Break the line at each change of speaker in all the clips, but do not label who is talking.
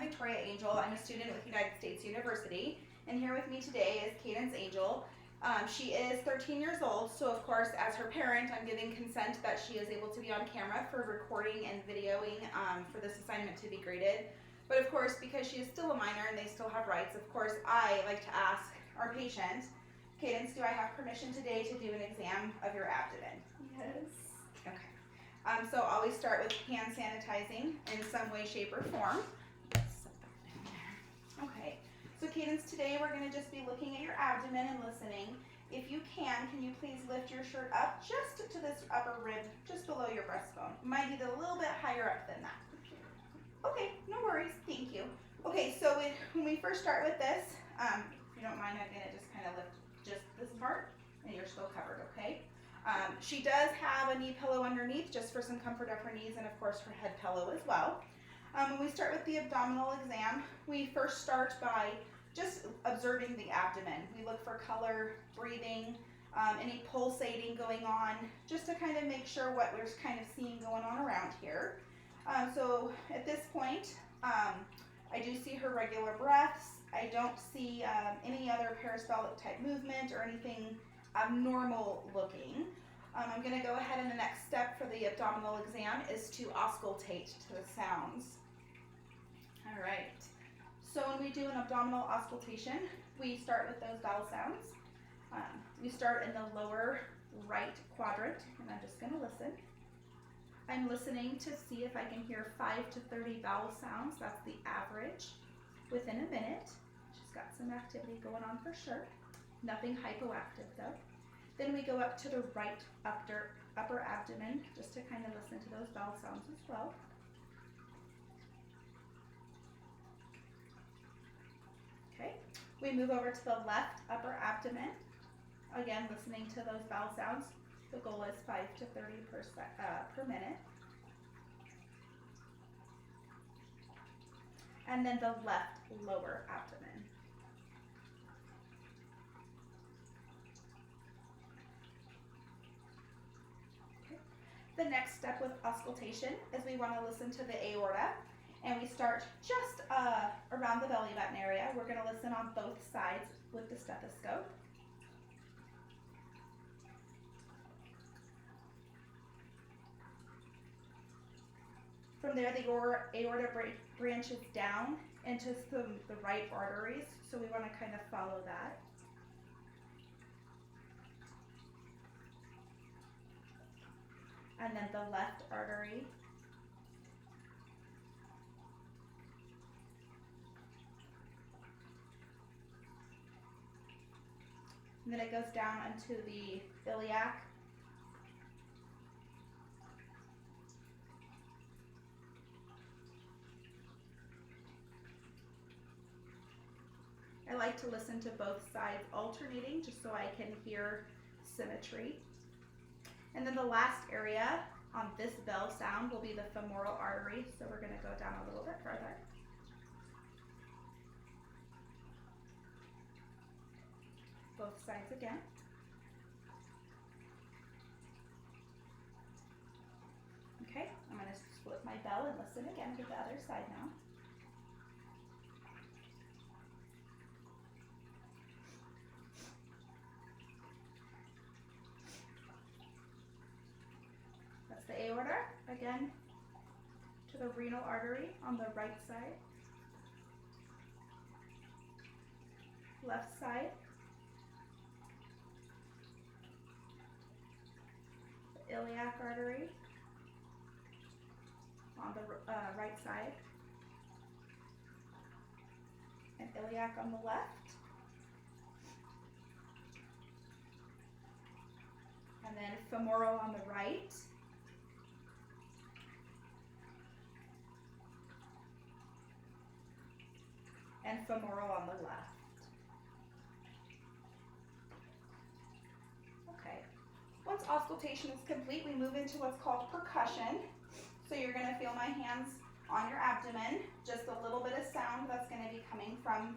Victoria Angel. I'm a student with United States University, and here with me today is Cadence Angel. She is 13 years old, so of course, as her parent, I'm giving consent that she is able to be on camera for recording and videoing for this assignment to be graded. But of course, because she is still a minor and they still have rights, of course, I like to ask our patient, Cadence, do I have permission today to do an exam of your abdomen?
Yes.
Okay. So always start with hand sanitizing in some way, shape, or form. Set that down there. Okay. So Cadence, today we're going to just be looking at your abdomen and listening. If you can you please lift your shirt up just to this upper rib, just below your breastbone? It might need a little bit higher up than that. Okay, no worries. Thank you. Okay, so when we first start with this, if you don't mind, I'm going to just kind of lift just this part, and you're still covered, okay? She does have a knee pillow underneath just for some comfort of her knees and of course her head pillow as well. When we start with the abdominal exam, we first start by just observing the abdomen. We look for color, breathing, any pulsating going on, just to kind of make sure what we're kind of seeing going on around here. So at this point, I do see her regular breaths. I don't see any other peristaltic type movement or anything abnormal looking. I'm going to go ahead, and the next step for the abdominal exam is to auscultate to the sounds. All right. So when we do an abdominal auscultation, we start with those vowel sounds. We start in the lower right quadrant, and I'm just going to listen. I'm listening to see if I can hear 5 to 30 vowel sounds. That's the average within a minute. She's got some activity going on for sure. Nothing hypoactive though. Then we go up to the right upper abdomen just to kind of listen to those vowel sounds as well. Okay, we move over to the left upper abdomen. Again, listening to those vowel sounds. The goal is 5 to 30 per minute. And then the left lower abdomen. The next step with auscultation is we want to listen to the aorta, and we start just around the belly button area. We're going to listen on both sides with the stethoscope. From there, the aorta branches down into the right arteries, so we want to kind of follow that. And then the left artery. And then it goes down into the iliac. I like to listen to both sides alternating just so I can hear symmetry. And then the last area on this bell sound will be the femoral artery, so we're going to go down a little bit further. Both sides again. Okay, I'm going to split my bell and listen again to the other side now. The aorta, again, to the renal artery on the right side, left side, the iliac artery on the right side, and iliac on the left, and then femoral on the right, and femoral on the left. Okay. Once auscultation is complete, we move into what's called percussion. So you're going to feel my hands on your abdomen, just a little bit of sound that's going to be coming from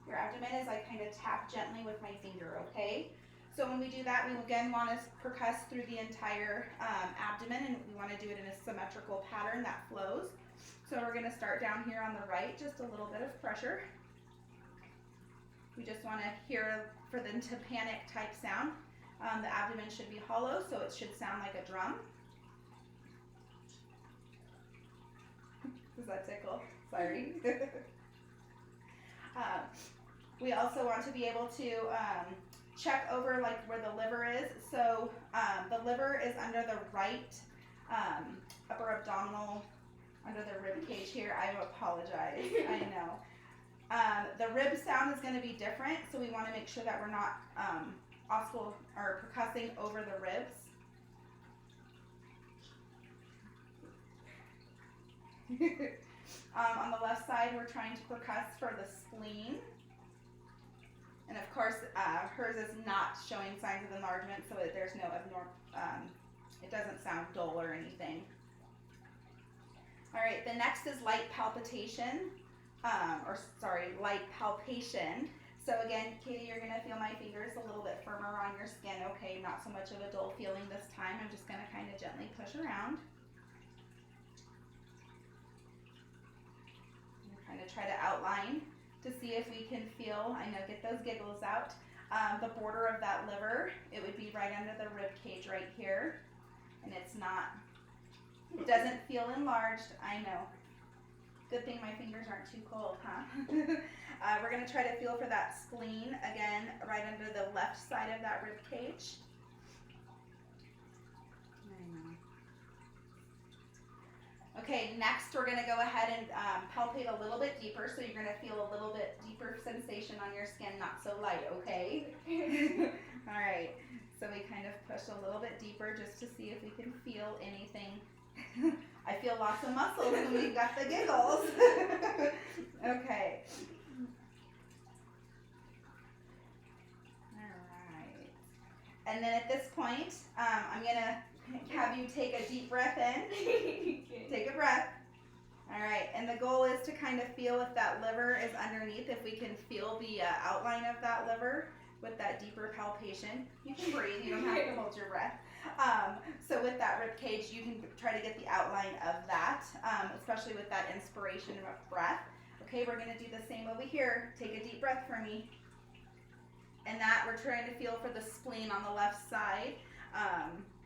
your abdomen as I kind of tap gently with my finger, okay? So when we do that, we again want to percuss through the entire abdomen, and we want to do it in a symmetrical pattern that flows. So we're gonna start down here on the right, just a little bit of pressure. We just wanna hear for them to panic type sound. The abdomen should be hollow, so it should sound like a drum. Does that tickle? Sorry. We also want to be able to check over like where the liver is. So the liver is under the right upper abdominal, under the rib cage here. I apologize. I know. The rib sound is going to be different, so we want to make sure that we're not oscillating or percussing over the ribs. On the left side, we're trying to percuss for the spleen. And of course, hers is not showing signs of enlargement, so there's no abnormal, it doesn't sound dull or anything. All right, the next is light palpitation, light palpation. So again, Katie, you're gonna feel my fingers a little bit firmer on your skin, okay? Not so much of a dull feeling this time. I'm just gonna kind of gently push around. Kind of try to outline to see if we can feel, I know, get those giggles out. The border of that liver, it would be right under the rib cage right here. And it's not, it doesn't feel enlarged, I know. Good thing my fingers aren't too cold, huh? We're gonna try to feel for that spleen, again, right under the left side of that rib cage. Okay, next we're going to go ahead and palpate a little bit deeper, so you're going to feel a little bit deeper sensation on your skin, not so light, okay? All right, so we kind of push a little bit deeper just to see if we can feel anything. I feel lots of muscles when we've got the giggles. Okay. All right. And then at this point, I'm going to have you take a deep breath in. Take a breath. All right, and the goal is to kind of feel if that liver is underneath, if we can feel the outline of that liver with that deeper palpation. You can breathe, you don't have to hold your breath. So with that rib cage, you can try to get the outline of that, especially with that inspiration of breath. Okay, we're gonna do the same over here. Take a deep breath for me. And that, we're trying to feel for the spleen on the left side.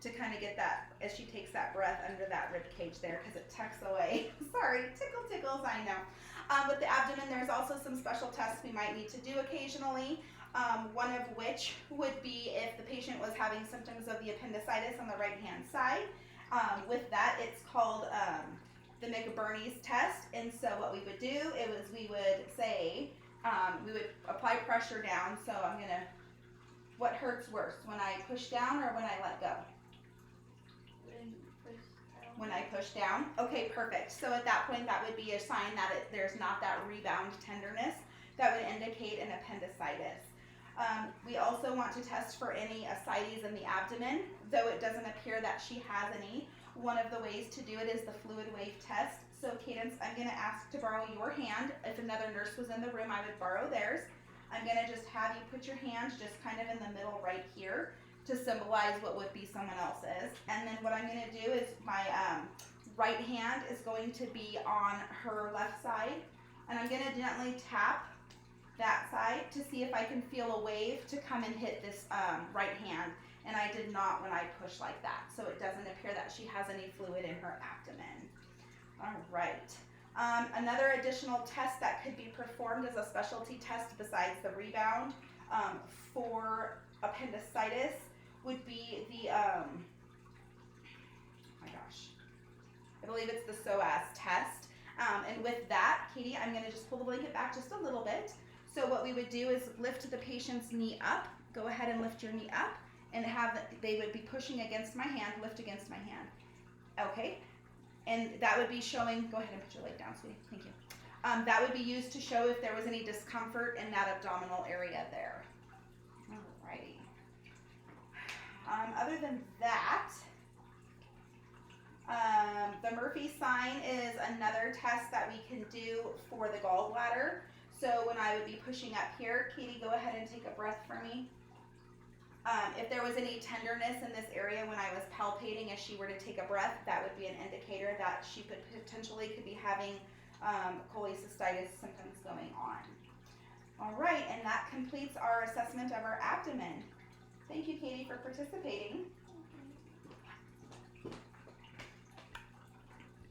To kind of get that, as she takes that breath under that rib cage there, because it tucks away. Sorry, tickles, I know. With the abdomen, there's also some special tests we might need to do occasionally. One of which would be if the patient was having symptoms of the appendicitis on the right-hand side. With that, it's called the McBurney's test. And so what we would do is we would say, we would apply pressure down. So I'm gonna, what hurts worse, when I push down or when I let go? When I push down. Okay, perfect. So at that point, that would be a sign that there's not that rebound tenderness that would indicate an appendicitis. We also want to test for any ascites in the abdomen, though it doesn't appear that she has any. One of the ways to do it is the fluid wave test. So Cadence, I'm going to ask to borrow your hand. If another nurse was in the room, I would borrow theirs. I'm going to just have you put your hand just kind of in the middle right here to symbolize what would be someone else's. And then what I'm going to do is my right hand is going to be on her left side. And I'm going to gently tap that side to see if I can feel a wave to come and hit this right hand. And I did not when I push like that. So it doesn't appear that she has any fluid in her abdomen. All right. Another additional test that could be performed as a specialty test besides the rebound for appendicitis would be the, oh my gosh, I believe it's the psoas test. And with that, Katie, I'm gonna just pull the blanket back just a little bit. So what we would do is lift the patient's knee up. Go ahead and lift your knee up and they would be pushing against my hand, lift against my hand. Okay, and that would be showing, go ahead and put your leg down, sweetie, thank you. That would be used to show if there was any discomfort in that abdominal area there. Alrighty. Other than that, the Murphy sign is another test that we can do for the gallbladder. So when I would be pushing up here, Katie, go ahead and take a breath for me. If there was any tenderness in this area when I was palpating as she were to take a breath, that would be an indicator that she could be having cholecystitis symptoms going on. All right, and that completes our assessment of our abdomen. Thank you, Katie, for participating.